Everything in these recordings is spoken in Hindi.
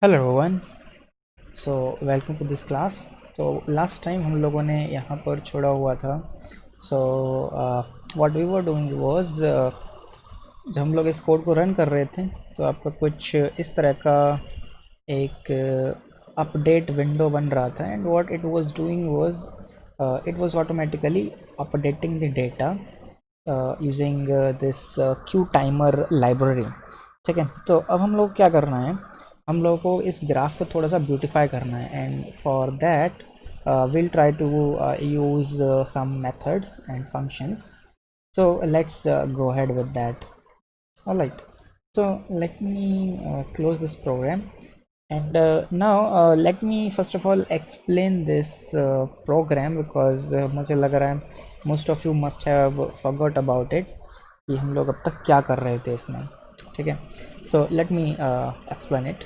Hello everyone. So welcome to this class. तो लास्ट टाइम हम लोगों ने यहाँ पर छोड़ा हुआ था। So what we were doing was, जब हम लोग इस कोड को रन कर रहे थे तो आपका कुछ इस तरह का एक अपडेट विंडो बन रहा था। And what it was doing was it was automatically updating the data using this Q timer library. ठीक है, तो अब हम लोग क्या करना है, हम लोगों को इस ग्राफ को थोड़ा सा ब्यूटीफाई करना है। And for that we'll try to use some methods and functions. So let's go ahead with that. All right, so let me close this program. And now let me first of all explain this program because मुझे लग रहा है most of you must have forgot about it कि हम लोग अब तक क्या कर रहे थे इसमें। ठीक है, सो लेट मी एक्सप्लेन इट।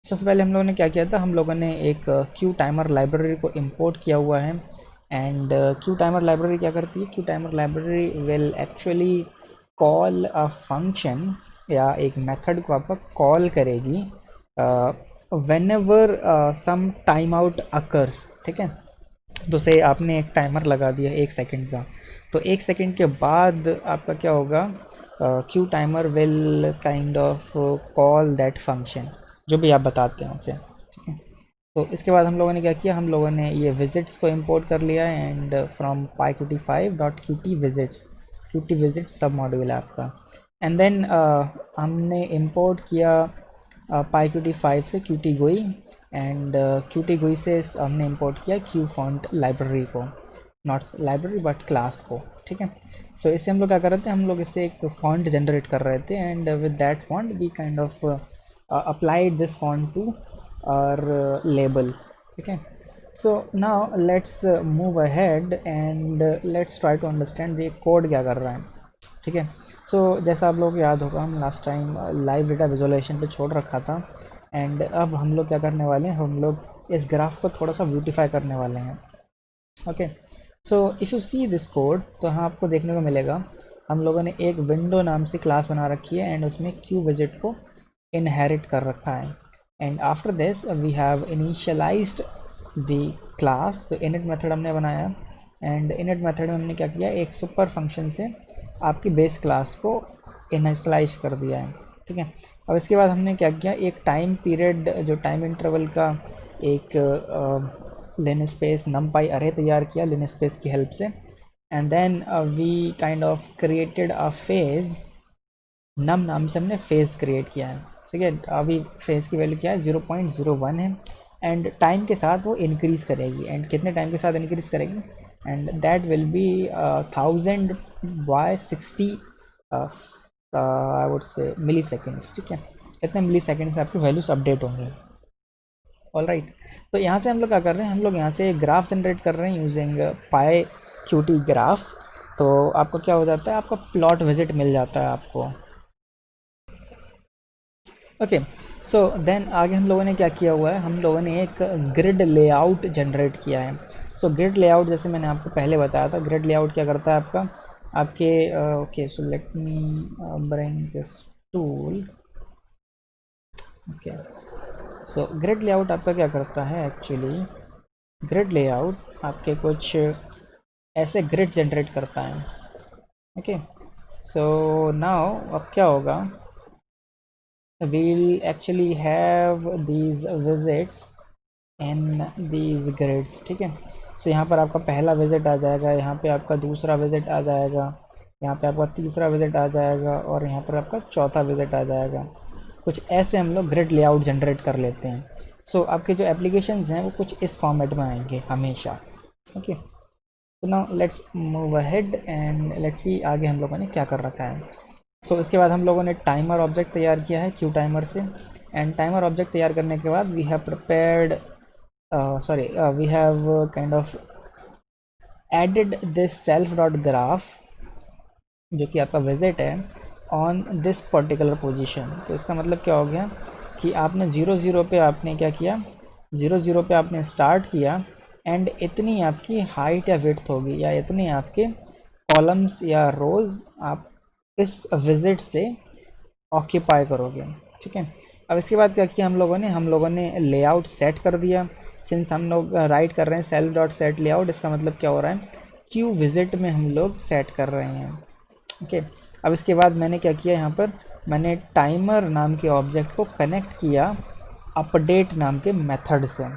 सबसे पहले हम लोगों ने क्या किया था, हम लोगों ने एक क्यू टाइमर लाइब्रेरी को इंपोर्ट किया हुआ है। एंड क्यू टाइमर लाइब्रेरी क्या करती है, Q timer library will actually call a function या एक मेथड को आपका कॉल करेगी whenever some time out occurs. ठीक है, तो से आपने एक टाइमर लगा दिया 1 सेकंड का, तो 1 सेकंड के बाद आपका क्या होगा, Q timer will kind of call that function जो भी आप बताते हैं उसे। ठीक है, तो इसके बाद हम लोगों ने क्या किया, हम लोगों ने ये विजिट्स को इंपोर्ट कर लिया। And from pyqt5.qt visits, qt visits सब मॉड्यूल है आपका। एंड देन हमने इंपोर्ट किया pyqt5 से qt GUI। And qt GUI से हमने इंपोर्ट किया क्यू फॉन्ट लाइब्रेरी को, नॉट लाइब्रेरी बट क्लास को। ठीक है, सो इससे हम लोग क्या कर रहे थे, हम लोग इससे एक फॉन्ट जनरेट कर रहे थे। And with that font we kind of applied this font to our label. Okay, so now let's move ahead and let's try to understand the code क्या कर रहा है। ठीक है, सो जैसा आप लोगों को याद होगा, हम last time live data visualization पे छोड़ रखा था। एंड अब हम लोग क्या करने वाले हैं, हम लोग इस ग्राफ को थोड़ा सा ब्यूटीफाई करने वाले हैं। Okay, so if you see this code, तो हाँ आपको देखने को मिलेगा हम लोगों ने एक विंडो नाम से क्लास बना रखी है। एंड उसमें क्यू विजिट को इनहेरिट कर रखा है। And after this we have initialized the class, तो इनिट मेथड हमने बनाया। एंड इनिट मेथड में हमने क्या किया, एक सुपर फंक्शन से आपकी बेस क्लास को इनिशियलाइज कर दिया है। ठीक है, अब इसके बाद हमने क्या किया, एक टाइम पीरियड जो टाइम इंटरवल का एक लिनस्पेस numpy अरे तैयार किया लिनस्पेस की हेल्प से। And then we kind of created a phase, नम नाम से हमने फेज क्रिएट किया है। ठीक है, अभी फेज की वैल्यू क्या है, 0.01 है। एंड टाइम के साथ वो इंक्रीज करेगी। एंड कितने टाइम के साथ इंक्रीज करेगी, and that will be 1000/60 I would say milli seconds. ठीक है, इतने मिली सेकेंड से आपकी वैल्यूज अपडेट होंगे। ऑल राइट, तो यहाँ से हम लोग क्या कर रहे हैं, हम लोग यहाँ से ग्राफ जनरेट कर रहे हैं यूजिंग pyqt ग्राफ। तो आपको क्या हो जाता है, आपका प्लॉट विजिट मिल जाता है आपको। ओके, सो देन आगे हम लोगों ने क्या किया हुआ है, हम लोगों ने एक ग्रिड लेआउट जनरेट किया है। सो ग्रिड लेआउट, जैसे मैंने आपको पहले बताया था, ग्रिड लेआउट क्या करता है आपका, आपके okay, so let me bring this tool. Okay, so grid layout आपका क्या करता है, एक्चुअली ग्रिड लेआउट आपके कुछ ऐसे ग्रिड जनरेट करता है। ओके, सो नाउ अब क्या होगा, we'll actually have these visits in these grids। ठीक है, सो यहाँ पर आपका पहला विजिट आ जाएगा, यहाँ पे आपका दूसरा विजिट आ जाएगा, यहाँ पे आपका तीसरा विजिट आ जाएगा, और यहाँ पर आपका चौथा विजिट आ जाएगा। कुछ ऐसे हम लोग ग्रिड लेआउट जनरेट कर लेते हैं। सो आपके जो एप्लीकेशंस हैं वो कुछ इस फॉर्मेट में आएंगे हमेशा। ओके, तो now let's move ahead and let's सी आगे हम लोगों ने क्या कर रखा है। सो इसके बाद हम लोगों ने टाइमर ऑब्जेक्ट तैयार किया है क्यू टाइमर से। एंड टाइमर ऑब्जेक्ट तैयार करने के बाद we have prepared we have kind of added this self dot graph जो कि आपका विजिट है ऑन दिस पर्टिकुलर पोजीशन। तो इसका मतलब क्या हो गया कि आपने 0 0 पे आपने क्या किया, 0 0 पे आपने स्टार्ट किया। एंड इतनी आपकी हाइट या विड्थ होगी, या इतने आपके कॉलम्स या रोज आप इस विजिट से ऑक्यूपाई करोगे। ठीक है, अब इसके बाद क्या किया हम लोगों ने लेआउट सेट कर दिया। सिंस हम लोग राइट कर रहे हैं सेल्फ डॉट सेट लेआउट, इसका मतलब क्या हो रहा है, क्यू विजिट में हम लोग सेट कर रहे हैं। ओके, अब इसके बाद मैंने क्या किया, यहाँ पर मैंने टाइमर नाम के ऑब्जेक्ट को कनेक्ट किया अपडेट नाम के मेथड से।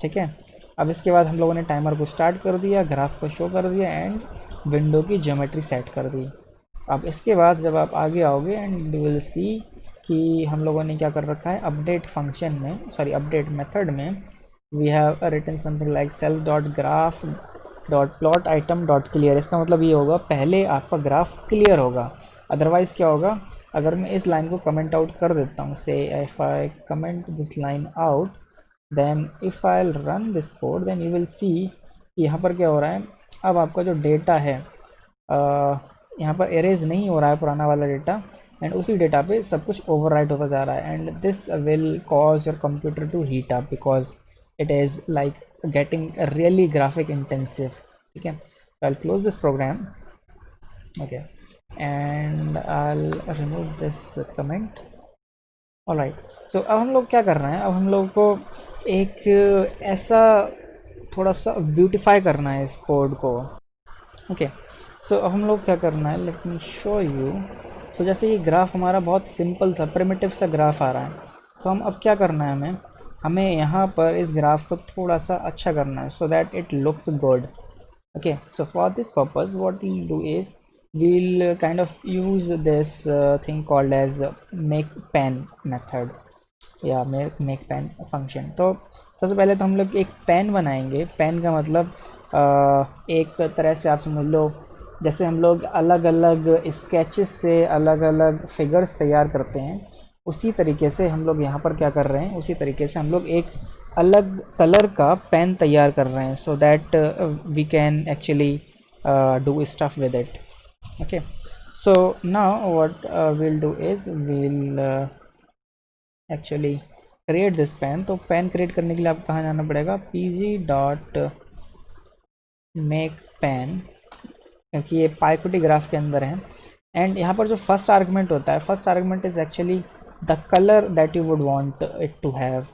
ठीक है, अब इसके बाद हम लोगों ने टाइमर को स्टार्ट कर दिया, ग्राफ को शो कर दिया एंड विंडो की ज्योमेट्री सेट कर दी। अब इसके बाद जब आप आगे आओगे एंड यू विल सी कि हम लोगों ने क्या कर रखा है, अपडेट फंक्शन में, सॉरी अपडेट मेथड में we have written something like self dot graph dot plot item dot clear. इसका मतलब ये होगा पहले आपका ग्राफ क्लियर होगा, अदरवाइज़ क्या होगा, अगर मैं इस लाइन को कमेंट आउट कर देता हूँ, say if I comment this line out, then if I run this code, then you will see कि यहाँ पर क्या हो रहा है, अब आपका जो डेटा है यहाँ पर एरेज नहीं हो रहा है पुराना वाला डेटा, एंड उसी डेटा पे सब कुछ ओवरराइट होता जा रहा है, and this will cause your computer to heat up because it is like getting really graphic intensive. ठीक है, so I'll close this program, okay, and I'll remove this comment. Alright, so अब हम लोग क्या कर रहे हैं, अब हम लोग को एक ऐसा थोड़ा सा ब्यूटीफाई करना है इस कोड को। ओके, सो अब हम लोग क्या करना है, लेट मी शो यू। सो जैसे ये ग्राफ हमारा बहुत सिंपल सा प्रिमिटिव सा ग्राफ आ रहा है, सो हम अब क्या करना है, हमें यहाँ पर इस ग्राफ को थोड़ा सा अच्छा करना है so that it looks good. Okay, so for this purpose what we'll do is we'll kind of use this thing called as make pen method या make pen function। तो सबसे पहले तो हम लोग एक पेन बनाएंगे। पेन का मतलब एक तरह से आप समझ लो जैसे हम लोग अलग अलग स्केचेस से अलग अलग फिगर्स तैयार करते हैं, उसी तरीके से हम लोग यहाँ पर क्या कर रहे हैं, उसी तरीके से हम लोग एक अलग कलर का पेन तैयार कर रहे हैं so that we can actually do stuff with it. Okay, so now what we'll do is we'll actually create this pen. तो पेन क्रिएट करने के लिए आपको कहाँ जाना पड़ेगा, pg डॉट मेक पेन, क्योंकि ये पाइकुटी ग्राफ के अंदर है, एंड यहाँ पर जो फर्स्ट आर्गुमेंट होता है, first argument is actually the colour that you would want it to have.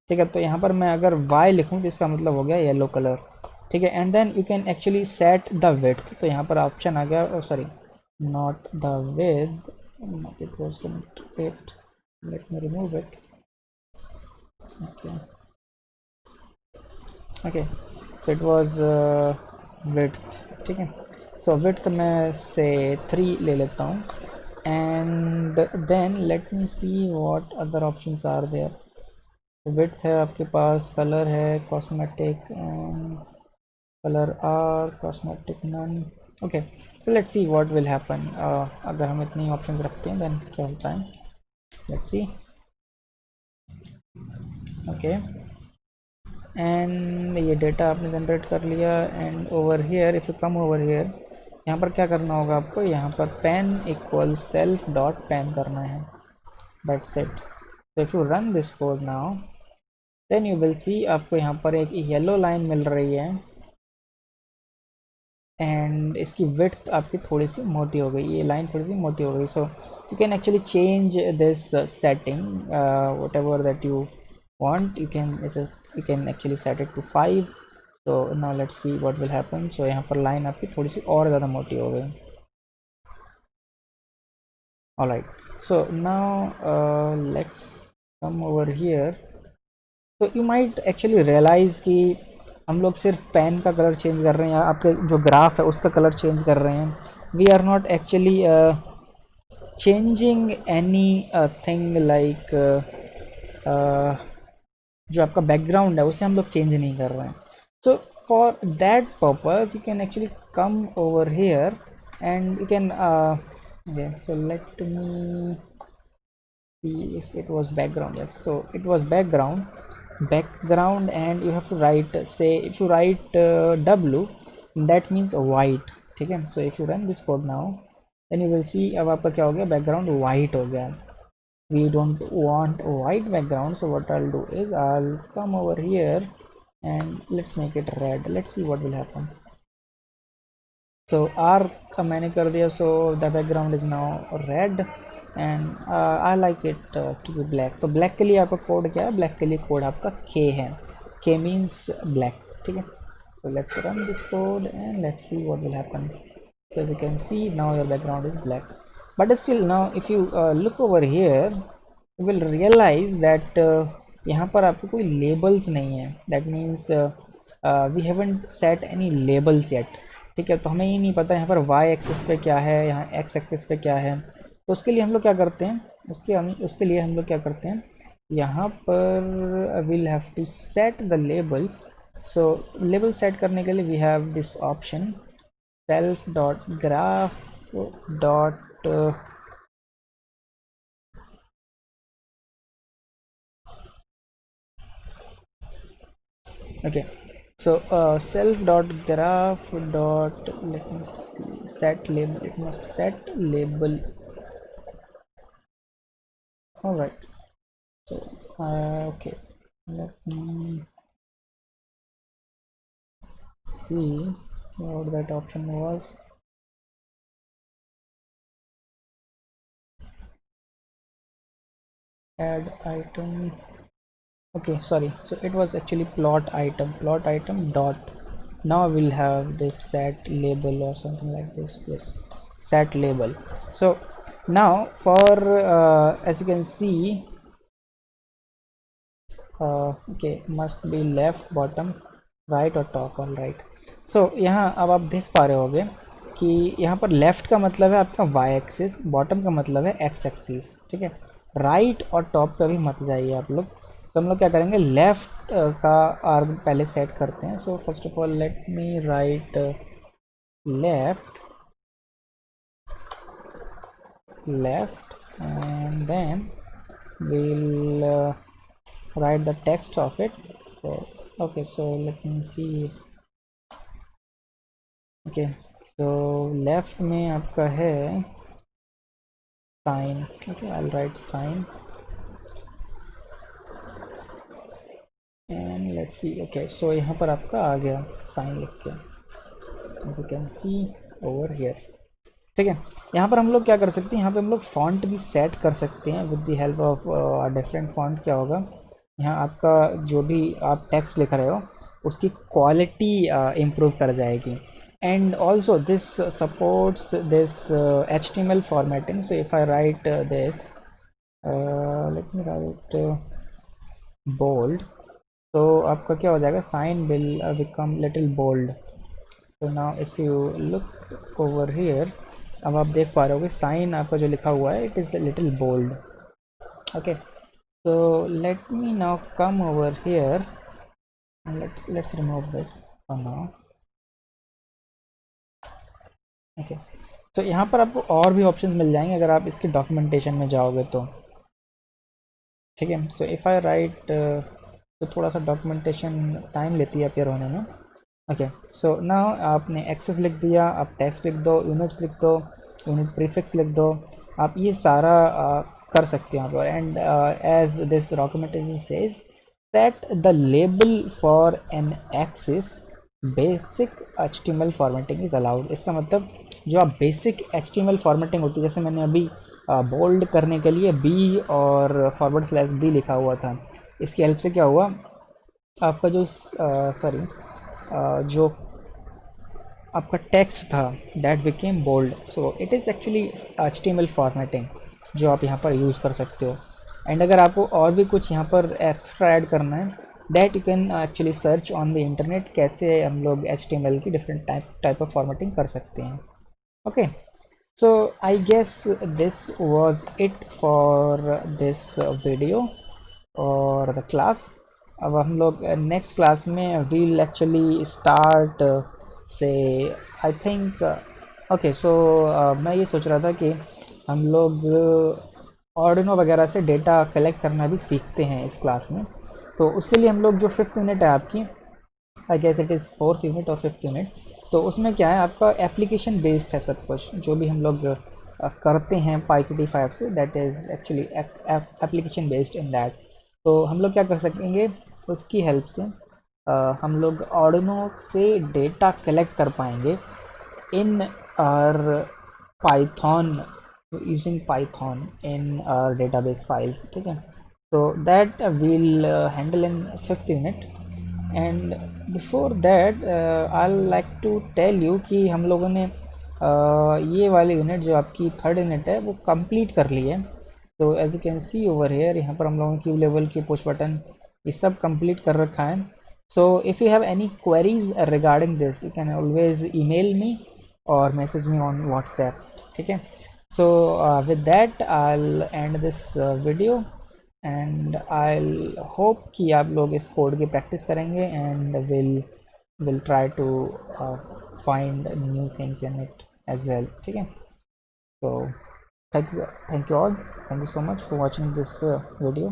ठीक है, तो यहाँ पर मैं अगर y लिखूँ तो इसका मतलब हो गया येलो कलर। ठीक है, and then you can actually set the width. तो यहाँ पर ऑप्शन आ गया, sorry not the width, it wasn't it, let me remove it। okay, so it was width। ठीक है, सो विड्थ मैं से 3 ले लेता हूँ, and then let me see what other options are there. Width है आपके पास, कलर है, cosmetic, colour or, cosmetic none. Okay, so let's see what will happen. अगर हम इतनी ऑप्शंस रखते हैं देन क्या होता है, लेट्स सी। ओके, एंड ये डेटा आपने जनरेट कर लिया, and over here if you come over here, यहाँ पर क्या करना होगा आपको, यहाँ पर pen equal self dot pen करना है, दैट्स इट। तो if you run this code now then you will see आपको यहाँ पर एक येलो लाइन मिल रही है, एंड इसकी विड्थ आपकी थोड़ी सी मोटी हो गई, ये लाइन थोड़ी सी मोटी हो गई। सो you can actually change this setting what ever that you want, you can actually set it to 5। so now let's see what will happen। so यहाँ पर लाइन आपकी थोड़ी सी और ज़्यादा मोटी हो गई। alright, so now let's come over here। so you might actually realize कि हम लोग सिर्फ पेन का कलर चेंज कर रहे हैं या आपके जो ग्राफ है उसका कलर चेंज कर रहे हैं, we are not actually changing anything like जो आपका बैकग्राउंड है उसे हम लोग चेंज नहीं कर रहे हैं। So for that purpose you can actually come over here and you can so let me see if it was background. Yes, so it was background and you have to write, say if you write w that means white. ठीक है, so if you run this code now then you will see अब आपका क्या हो गया, बैकग्राउंड वाइट हो गया। We don't want white background, so what I'll do is I'll come over here and let's make it red। let's see what will happen। so R का मैंने कर दिया, so the background is now red। And I like it to be black. तो ब्लैक के लिए आपका कोड क्या है? ब्लैक के लिए कोड आपका के है, के मीन्स ब्लैक, ठीक है। So let's run this code and let's see what will happen. So you can see now your background is black, but still now if you look over here you will realise that यहाँ पर आपको कोई लेबल्स नहीं है। That means we haven't set any labels yet, ठीक है। तो हमें ये नहीं पता यहाँ पर वाई एक्सिस पे क्या है, यहाँ एक्स एक्सिस पे क्या है। तो उसके लिए हम लोग क्या करते हैं, उसके लिए हम लोग क्या करते हैं, यहाँ पर will have to set the labels. So label set करने के लिए we have this option self dot graph dot okay. So self dot graph dot, let me see, set label, it must set label. All right. So okay, let me see what that option was. Add item. Okay, sorry, so it was actually plot item dot. Now we'll have this set label or something like this. Yes, set label. So now for as you can see, okay, must be left, bottom, right और top, all right. So यहाँ अब आप देख पा रहे होगे कि यहाँ पर लेफ्ट का मतलब है आपका वाई एक्सिस, बॉटम का मतलब है एक्स एक्सिस, ठीक है। राइट और टॉप पे भी मत जाइए आप लोग। तो हम लोग क्या करेंगे, लेफ्ट का आर्ग पहले सेट करते हैं। So first of all let me right left and then we'll write the text of it. So okay, so let me see. Okay, so left में आपका है sign. Okay, I'll write sign and let's see. Okay, so यहाँ पर आपका आ गया sign लिख के, as you can see over here, ठीक है। यहाँ पर हम लोग क्या कर सकते हैं, यहाँ पे हम लोग फॉन्ट भी सेट कर सकते हैं with the help of different font. क्या होगा, यहाँ आपका जो भी आप टेक्स्ट लिख रहे हो उसकी क्वालिटी इम्प्रूव कर जाएगी। And also this supports this HTML formatting. So if I write this, let me write bold, तो आपका क्या हो जाएगा, sign will become little bold. So now if you look over here, अब आप देख पा रहे होगे साइन आपका जो लिखा हुआ है it is little bold. Okay, so let me now come over here and let's remove this for now. Okay, so यहाँ पर आपको और भी ऑप्शंस मिल जाएंगे अगर आप इसके डॉक्यूमेंटेशन में जाओगे तो, ठीक है। सो इफ़ आई राइट, तो थोड़ा सा डॉक्यूमेंटेशन टाइम लेती है अपीयर होने में। ओके, सो नाउ आपने एक्सेस लिख दिया, आप टेक्स्ट लिख दो, यूनिट्स लिख दो, यूनिट प्रीफिक्स लिख दो, आप ये सारा कर सकते हैं यहाँ पर। And as this documentation says set the label for an axis basic HTML formatting is allowed. इसका मतलब जो आप बेसिक HTML फॉर्मेटिंग होती है, जैसे मैंने अभी बोल्ड करने के लिए B और /B लिखा हुआ था, इसकी हेल्प से क्या हुआ, आपका जो जो आपका टेक्स्ट था that became bold. So it is actually HTML formatting जो आप यहाँ पर यूज़ कर सकते हो। एंड अगर आपको और भी कुछ यहाँ पर एक्स्ट्रा ऐड करना है, that you can actually search on the internet, कैसे हम लोग HTML की डिफरेंट टाइप ऑफ फॉर्मेटिंग कर सकते हैं। Okay, so I guess this was it for this video और द क्लास। अब हम लोग नेक्स्ट क्लास में we'll actually start say I think, okay, सो मैं ये सोच रहा था कि हम लोग ऑर्डिनो वगैरह से डेटा कलेक्ट करना भी सीखते हैं इस क्लास में। तो उसके लिए हम लोग जो 5th यूनिट है आपकी, I guess it is 4th unit और 5th यूनिट, तो उसमें क्या है आपका एप्लीकेशन बेस्ड है सब कुछ जो भी हम लोग करते हैं PyKT5 से, that is actually application based in that. तो हम लोग क्या कर सकेंगे, उसकी हेल्प से हम लोग ऑर्डिनो से डेटा कलेक्ट कर पाएंगे इन are Python using Python in our database files, ठीक है. So that we'll handle in fifth unit. And before that I'll like to tell you कि हम लोगों ने ये वाली यूनिट जो आपकी थर्ड यूनिट है वो कंप्लीट कर ली है. तो as you can see over here, यहाँ पर हम लोगों की लेवल की पुश बटन ये सब कंप्लीट कर रखा है. So if you have any queries regarding this, you can always email me और मैसेज मी ऑन व्हाट्सएप, ठीक है. So with that I will end this video and I hope कि आप लोग इस कोड की प्रैक्टिस करेंगे and will try to find new things in it as well, ठीक है. So thank you all, thank you so much for watching this video.